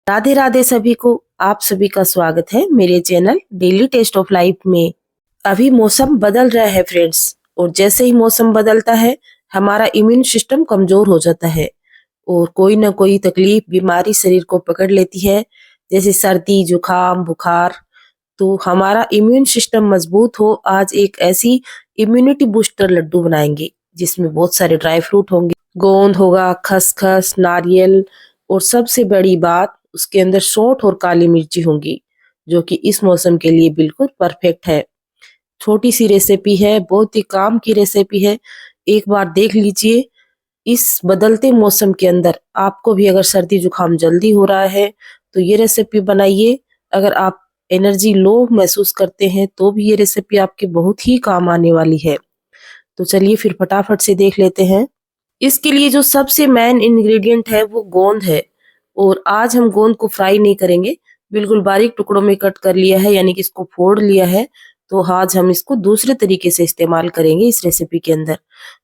राधे राधे सभी को। आप सभी का स्वागत है मेरे channel daily taste of life में। अभी मौसम बदल रहा है फ्रेंड्स, और जैसे ही मौसम बदलता है हमारा इम्यून सिस्टम कमजोर हो जाता है और कोई ना कोई तकलीफ बीमारी शरीर को पकड़ लेती है, जैसे सर्दी जुकाम बुखार। तो हमारा इम्यून सिस्टम मजबूत हो, आज एक ऐसी इम्यूनिटी बूस्टर लड्डू बनाएंगे जिसमें बहुत सारे ड्राई फ्रूट होंगे, गोंद होगा, खसखस, नारियल, और सबसे बड़ी बात उसके अंदर सौंठ और काली मिर्ची होंगी, जो कि इस मौसम के लिए बिल्कुल परफेक्ट है। छोटी सी रेसिपी है, बहुत ही काम की रेसिपी है। एक बार देख लीजिए। इस बदलते मौसम के अंदर आपको भी अगर सर्दी जुकाम जल्दी हो रहा है तो ये रेसिपी बनाइए। अगर आप एनर्जी लो महसूस करते हैं तो भी ये रेसिपी आपके बहुत ही काम आने वाली है। तो चलिए फिर फटाफट से देख लेते हैं। इसके लिए जो सबसे मेन इंग्रेडिएंट है वो गोंद है, और आज हम गोंद को फ्राई नहीं करेंगे, बिल्कुल बारीक टुकड़ों में कट कर लिया है, यानी कि इसको फोड़ लिया है। तो आज हम इसको दूसरे तरीके से इस्तेमाल करेंगे इस रेसिपी के अंदर।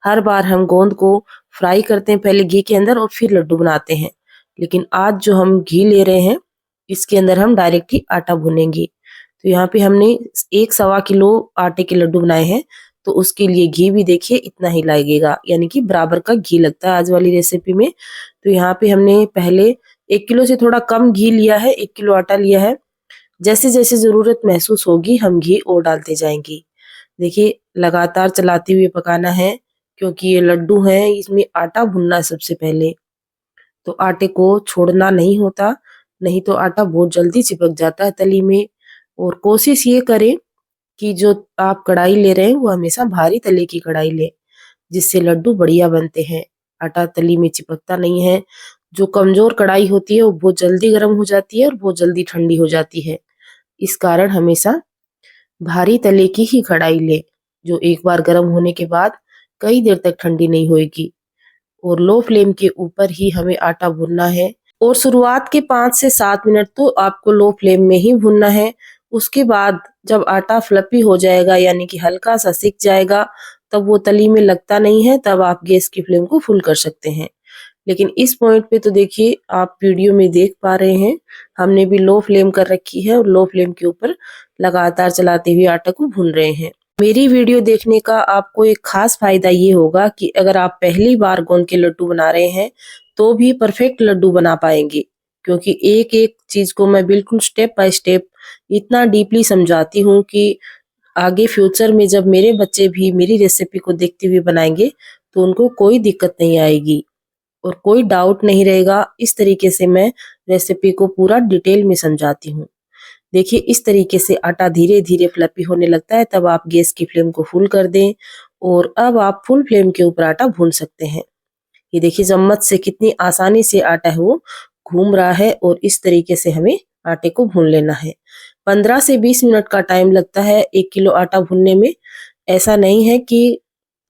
हर बार हम गोंद को फ्राई करते हैं पहले घी के अंदर और फिर लड्डू बनाते हैं, लेकिन आज जो हम घी ले रहे हैं इसके अंदर हम डायरेक्ट ही आटा भूनेंगे। तो यहाँ पे हमने 1 सवा किलो आटे के लड्डू बनाए हैं, तो उसके लिए घी भी देखिए इतना ही लगेगा, यानी कि बराबर का घी लगता है आज वाली रेसिपी में। तो यहाँ पे हमने पहले 1 किलो से थोड़ा कम घी लिया है, 1 किलो आटा लिया है। जैसे जैसे जरूरत महसूस होगी हम घी और डालते जाएंगे। देखिए लगातार चलाते हुए पकाना है, क्योंकि ये लड्डू हैं इसमें आटा भुनना है सबसे पहले। तो आटे को छोड़ना नहीं होता, नहीं तो आटा बहुत जल्दी चिपक जाता है तली में। और कोशिश ये करें कि जो आप कढ़ाई ले रहे हैं वो हमेशा भारी तले की कढ़ाई ले, जिससे लड्डू बढ़िया बनते हैं, आटा तली में चिपकता नहीं है। जो कमजोर कढ़ाई होती है वो बहुत जल्दी गर्म हो जाती है और बहुत जल्दी ठंडी हो जाती है। इस कारण हमेशा भारी तले की ही कढ़ाई ले, जो एक बार गर्म होने के बाद कई देर तक ठंडी नहीं होएगी। और लो फ्लेम के ऊपर ही हमें आटा भूनना है, और शुरुआत के 5 से 7 मिनट तो आपको लो फ्लेम में ही भूनना है। उसके बाद जब आटा फ्लफी हो जाएगा, यानी कि हल्का सा सिक जाएगा, तब वो तली में लगता नहीं है, तब आप गैस की फ्लेम को फुल कर सकते हैं। लेकिन इस पॉइंट पे तो देखिए आप वीडियो में देख पा रहे हैं, हमने भी लो फ्लेम कर रखी है और लो फ्लेम के ऊपर लगातार चलाते हुए आटा को भून रहे हैं। मेरी वीडियो देखने का आपको एक खास फायदा ये होगा कि अगर आप पहली बार गोंद के लड्डू बना रहे हैं तो भी परफेक्ट लड्डू बना पाएंगे, क्योंकि एक एक चीज को मैं बिल्कुल स्टेप बाय स्टेप इतना डीपली समझाती हूँ कि आगे फ्यूचर में जब मेरे बच्चे भी मेरी रेसिपी को देखते हुए बनाएंगे तो उनको कोई दिक्कत नहीं आएगी और कोई डाउट नहीं रहेगा। इस तरीके से मैं रेसिपी को पूरा डिटेल में समझाती हूँ। देखिए इस तरीके से आटा धीरे धीरे फ्लफी होने लगता है, तब आप गैस की फ्लेम को फुल कर दें, और अब आप फुल फ्लेम के ऊपर आटा भून सकते हैं। ये देखिए चम्मच से कितनी आसानी से आटा है वो घूम रहा है, और इस तरीके से हमें आटे को भून लेना है। 15 से 20 मिनट का टाइम लगता है 1 किलो आटा भूनने में। ऐसा नहीं है कि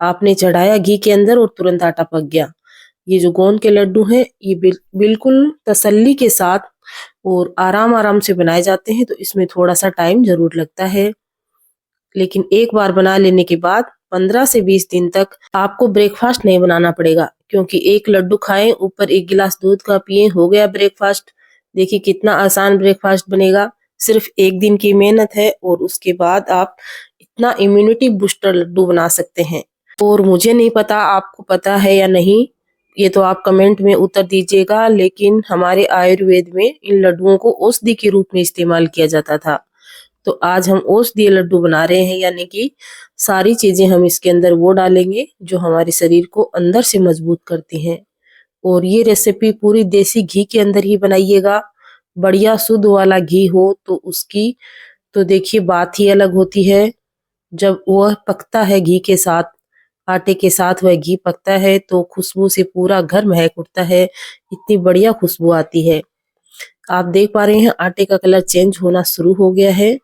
आपने चढ़ाया घी के अंदर और तुरंत आटा पक गया। ये जो गोंद के लड्डू हैं ये बिल्कुल तसल्ली के साथ और आराम आराम से बनाए जाते हैं, तो इसमें थोड़ा सा टाइम जरूर लगता है। लेकिन एक बार बना लेने के बाद 15 से 20 दिन तक आपको ब्रेकफास्ट नहीं बनाना पड़ेगा, क्योंकि एक लड्डू खाएं ऊपर 1 गिलास दूध का पिए, हो गया ब्रेकफास्ट। देखिए कितना आसान ब्रेकफास्ट बनेगा। सिर्फ एक दिन की मेहनत है और उसके बाद आप इतना इम्यूनिटी बूस्टर लड्डू बना सकते हैं। और मुझे नहीं पता आपको पता है या नहीं, ये तो आप कमेंट में उत्तर दीजिएगा, लेकिन हमारे आयुर्वेद में इन लड्डुओं को औषधि के रूप में इस्तेमाल किया जाता था। तो आज हम औषधीय लड्डू बना रहे हैं, यानी कि सारी चीजें हम इसके अंदर वो डालेंगे जो हमारे शरीर को अंदर से मजबूत करती हैं। और ये रेसिपी पूरी देसी घी के अंदर ही बनाइएगा। बढ़िया शुद्ध वाला घी हो तो उसकी तो देखिए बात ही अलग होती है। जब वह पकता है घी के साथ, आटे के साथ वह घी पकता है, तो खुशबू से पूरा घर महक उठता है। इतनी बढ़िया खुशबू आती है। आप देख पा रहे हैं आटे का कलर चेंज होना शुरू हो गया है।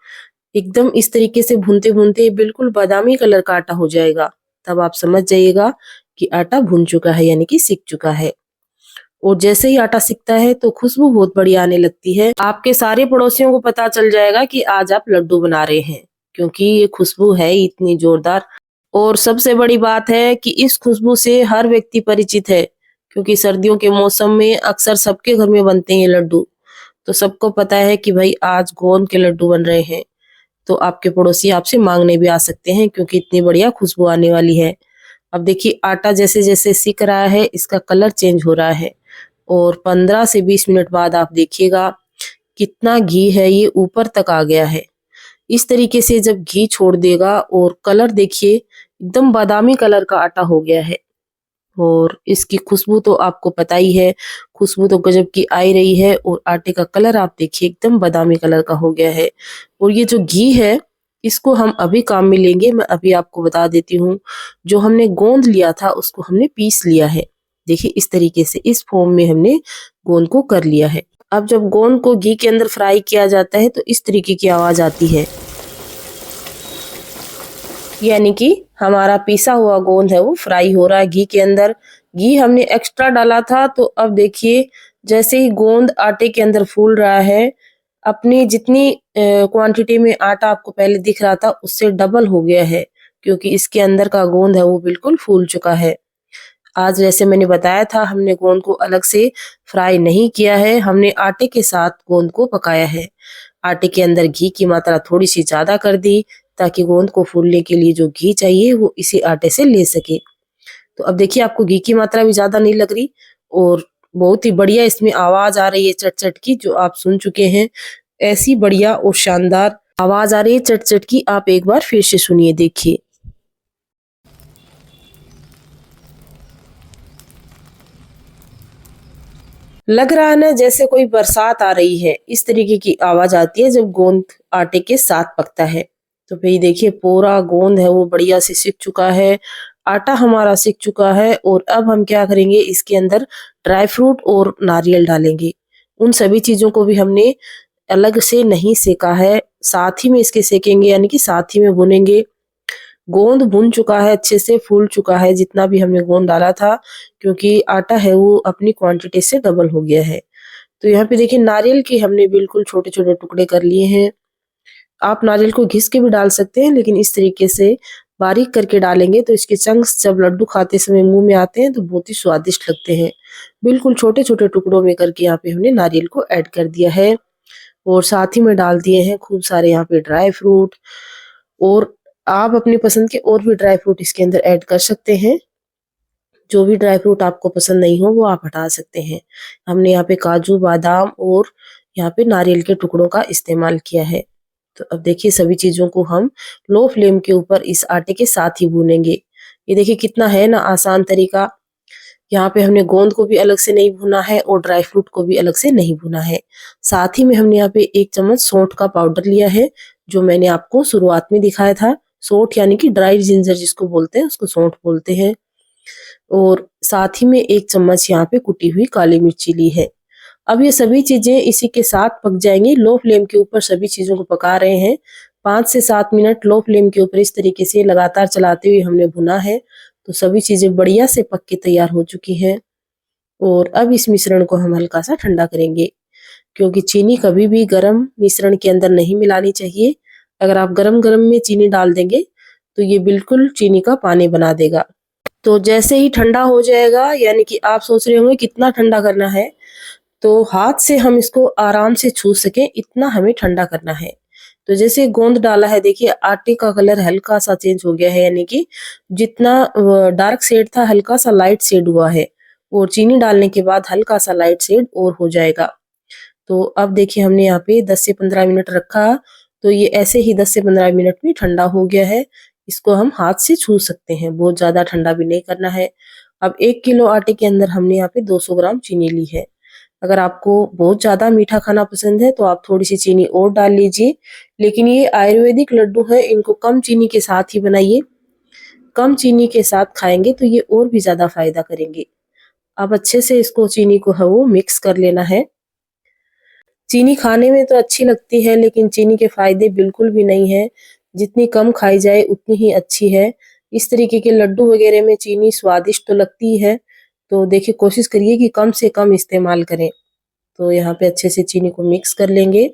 एकदम इस तरीके से भूनते भूनते बिल्कुल बादामी कलर का आटा हो जाएगा, तब आप समझ जाइएगा कि आटा भुन चुका है, यानी कि सिक चुका है। और जैसे ही आटा सिकता है तो खुशबू बहुत बढ़िया आने लगती है। आपके सारे पड़ोसियों को पता चल जाएगा कि आज आप लड्डू बना रहे हैं, क्योंकि ये खुशबू है इतनी जोरदार। और सबसे बड़ी बात है कि इस खुशबू से हर व्यक्ति परिचित है, क्योंकि सर्दियों के मौसम में अक्सर सबके घर में बनते हैं लड्डू। तो सबको पता है कि भाई आज गोंद के लड्डू बन रहे हैं, तो आपके पड़ोसी आपसे मांगने भी आ सकते हैं क्योंकि इतनी बढ़िया खुशबू आने वाली है। अब देखिए आटा जैसे जैसे सिक रहा है, इसका कलर चेंज हो रहा है और 15 से 20 मिनट बाद आप देखिएगा कितना घी है ये ऊपर तक आ गया है। इस तरीके से जब घी छोड़ देगा और कलर देखिए एकदम बादामी कलर का आटा हो गया है और इसकी खुशबू तो आपको पता ही है, खुशबू तो गजब की आ ही रही है और आटे का कलर आप देखिए एकदम बादामी कलर का हो गया है। और ये जो घी है इसको हम अभी काम में लेंगे। मैं अभी आपको बता देती हूँ, जो हमने गोंद लिया था उसको हमने पीस लिया है। देखिए इस तरीके से इस फॉर्म में हमने गोंद को कर लिया है। अब जब गोंद को घी के अंदर फ्राई किया जाता है तो इस तरीके की आवाज आती है, यानी कि हमारा पिसा हुआ गोंद है वो फ्राई हो रहा है घी के अंदर। घी हमने एक्स्ट्रा डाला था, तो अब देखिए जैसे ही गोंद आटे के अंदर फूल रहा है, अपनी जितनी क्वांटिटी में आटा आपको पहले दिख रहा था उससे डबल हो गया है, क्योंकि इसके अंदर का गोंद है वो बिल्कुल फूल चुका है। आज जैसे मैंने बताया था हमने गोंद को अलग से फ्राई नहीं किया है, हमने आटे के साथ गोंद को पकाया है। आटे के अंदर घी की मात्रा थोड़ी सी ज्यादा कर दी ताकि गोंद को फूलने के लिए जो घी चाहिए वो इसी आटे से ले सके। तो अब देखिए आपको घी की मात्रा भी ज्यादा नहीं लग रही और बहुत ही बढ़िया इसमें आवाज आ रही है चट चट की, जो आप सुन चुके हैं। ऐसी बढ़िया और शानदार आवाज आ रही है चट चट की, आप एक बार फिर से सुनिए देखिए। लग रहा है ना जैसे कोई बरसात आ रही है, इस तरीके की आवाज आती है जब गोंद आटे के साथ पकता है। तो भाई देखिए पूरा गोंद है वो बढ़िया से सिक चुका है, आटा हमारा सिक चुका है और अब हम क्या करेंगे इसके अंदर ड्राई फ्रूट और नारियल डालेंगे। उन सभी चीजों को भी हमने अलग से नहीं सेका है, साथ ही में इसके सेकेंगे, यानी कि साथ ही में भुनेंगे। गोंद भुन चुका है, अच्छे से फूल चुका है जितना भी हमने गोंद डाला था, क्योंकि आटा है वो अपनी क्वांटिटी से डबल हो गया है। तो यहाँ पे देखिए नारियल के हमने बिल्कुल छोटे छोटे टुकड़े कर लिए हैं। आप नारियल को घिस के भी डाल सकते हैं, लेकिन इस तरीके से बारीक करके डालेंगे तो इसके चंक्स जब लड्डू खाते समय मुंह में आते हैं तो बहुत ही स्वादिष्ट लगते हैं। बिल्कुल छोटे छोटे टुकड़ों में करके यहाँ पे हमने नारियल को ऐड कर दिया है और साथ ही में डाल दिए हैं खूब सारे यहाँ पे ड्राई फ्रूट। और आप अपनी पसंद के और भी ड्राई फ्रूट इसके अंदर ऐड कर सकते हैं। जो भी ड्राई फ्रूट आपको पसंद नहीं हो वो आप हटा सकते हैं। हमने यहाँ पे काजू, बादाम और यहाँ पे नारियल के टुकड़ों का इस्तेमाल किया है। तो अब देखिए सभी चीजों को हम लो फ्लेम के ऊपर इस आटे के साथ ही भूनेंगे। ये देखिए कितना है ना आसान तरीका। यहाँ पे हमने गोंद को भी अलग से नहीं भुना है और ड्राई फ्रूट को भी अलग से नहीं भुना है। साथ ही में हमने यहाँ पे 1 चम्मच सौंठ का पाउडर लिया है, जो मैंने आपको शुरुआत में दिखाया था। सौंठ यानी कि ड्राई जिंजर जिसको बोलते हैं, उसको सौंठ बोलते हैं। और साथ ही में 1 चम्मच यहाँ पे कुटी हुई काली मिर्ची ली है। अब ये सभी चीजें इसी के साथ पक जाएंगी। लो फ्लेम के ऊपर सभी चीजों को पका रहे हैं। 5 से 7 मिनट लो फ्लेम के ऊपर इस तरीके से लगातार चलाते हुए हमने भुना है, तो सभी चीजें बढ़िया से पक के तैयार हो चुकी हैं। और अब इस मिश्रण को हम हल्का सा ठंडा करेंगे, क्योंकि चीनी कभी भी गर्म मिश्रण के अंदर नहीं मिलानी चाहिए। अगर आप गरम गरम में चीनी डाल देंगे तो ये बिल्कुल चीनी का पानी बना देगा। तो जैसे ही ठंडा हो जाएगा, यानी कि आप सोच रहे होंगे कितना ठंडा करना है, तो हाथ से हम इसको आराम से छू सके इतना हमें ठंडा करना है। तो जैसे गोंद डाला है देखिए आटे का कलर हल्का सा चेंज हो गया है, यानी कि जितना डार्क शेड था हल्का सा लाइट शेड हुआ है और चीनी डालने के बाद हल्का सा लाइट शेड और हो जाएगा। तो अब देखिए हमने यहाँ पे 10 से 15 मिनट रखा, तो ये ऐसे ही 10 से 15 मिनट में ठंडा हो गया है। इसको हम हाथ से छू सकते हैं, बहुत ज्यादा ठंडा भी नहीं करना है। अब 1 किलो आटे के अंदर हमने यहाँ पे 200 ग्राम चीनी ली है। अगर आपको बहुत ज्यादा मीठा खाना पसंद है तो आप थोड़ी सी चीनी और डाल लीजिए, लेकिन ये आयुर्वेदिक लड्डू है, इनको कम चीनी के साथ ही बनाइए। कम चीनी के साथ खाएंगे तो ये और भी ज्यादा फायदा करेंगे। अब अच्छे से इसको चीनी को है वो मिक्स कर लेना है। चीनी खाने में तो अच्छी लगती है, लेकिन चीनी के फायदे बिल्कुल भी नहीं है। जितनी कम खाई जाए उतनी ही अच्छी है। इस तरीके के लड्डू वगैरह में चीनी स्वादिष्ट तो लगती है, तो देखिए कोशिश करिए कि कम से कम इस्तेमाल करें। तो यहाँ पे अच्छे से चीनी को मिक्स कर लेंगे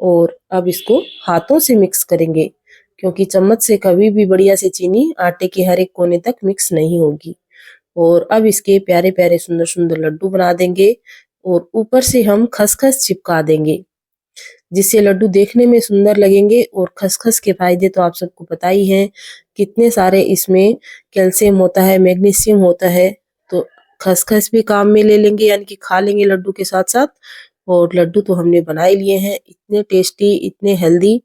और अब इसको हाथों से मिक्स करेंगे, क्योंकि चम्मच से कभी भी बढ़िया से चीनी आटे के हर एक कोने तक मिक्स नहीं होगी। और अब इसके प्यारे प्यारे सुंदर सुंदर लड्डू बना देंगे और ऊपर से हम खसखस चिपका देंगे, जिससे लड्डू देखने में सुंदर लगेंगे। और खसखस के फायदे तो आप सबको पता ही हैं, कितने सारे इसमें कैल्शियम होता है, मैग्नीशियम होता है। तो खसखस भी काम में ले लेंगे, यानी कि खा लेंगे लड्डू के साथ साथ। और लड्डू तो हमने बना ही लिए हैं, इतने टेस्टी, इतने हेल्दी,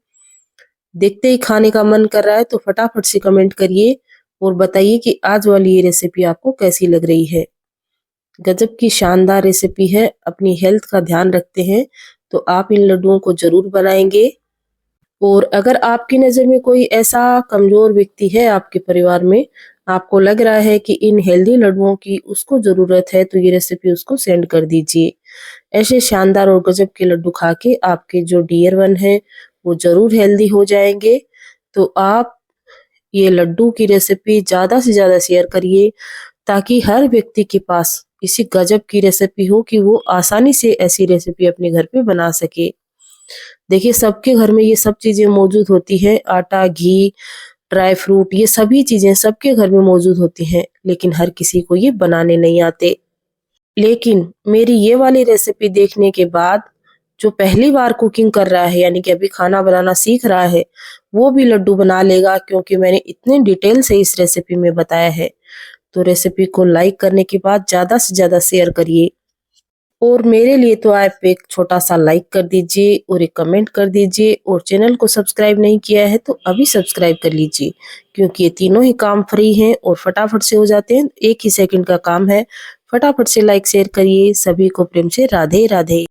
देखते ही खाने का मन कर रहा है। तो फटाफट से कमेंट करिए और बताइए कि आज वाली ये रेसिपी आपको कैसी लग रही है। गजब की शानदार रेसिपी है। अपनी हेल्थ का ध्यान रखते हैं तो आप इन लड्डुओं को जरूर बनाएंगे। और अगर आपकी नज़र में कोई ऐसा कमजोर व्यक्ति है आपके परिवार में, आपको लग रहा है कि इन हेल्दी लड्डुओं की उसको जरूरत है, तो ये रेसिपी उसको सेंड कर दीजिए। ऐसे शानदार और गजब के लड्डू खा के आपके जो डियर वन है वो जरूर हेल्दी हो जाएंगे। तो आप ये लड्डू की रेसिपी ज्यादा से ज्यादा शेयर करिए, ताकि हर व्यक्ति के पास इसी गजब की रेसिपी हो कि वो आसानी से ऐसी रेसिपी अपने घर पे बना सके। देखिए, सबके घर में ये सब चीजें मौजूद होती है, आटा, घी, ड्राई फ्रूट, ये सभी चीजें सबके घर में मौजूद होती हैं, लेकिन हर किसी को ये बनाने नहीं आते। लेकिन मेरी ये वाली रेसिपी देखने के बाद जो पहली बार कुकिंग कर रहा है, यानी कि अभी खाना बनाना सीख रहा है, वो भी लड्डू बना लेगा, क्योंकि मैंने इतने डिटेल से इस रेसिपी में बताया है। तो रेसिपी को लाइक करने के बाद ज्यादा से ज्यादा शेयर करिए। और मेरे लिए तो आप एक छोटा सा लाइक कर दीजिए और एक कमेंट कर दीजिए। और चैनल को सब्सक्राइब नहीं किया है तो अभी सब्सक्राइब कर लीजिए, क्योंकि ये तीनों ही काम फ्री हैं और फटाफट से हो जाते हैं। एक ही सेकंड का काम है। फटाफट से लाइक शेयर करिए। सभी को प्रेम से राधे राधे।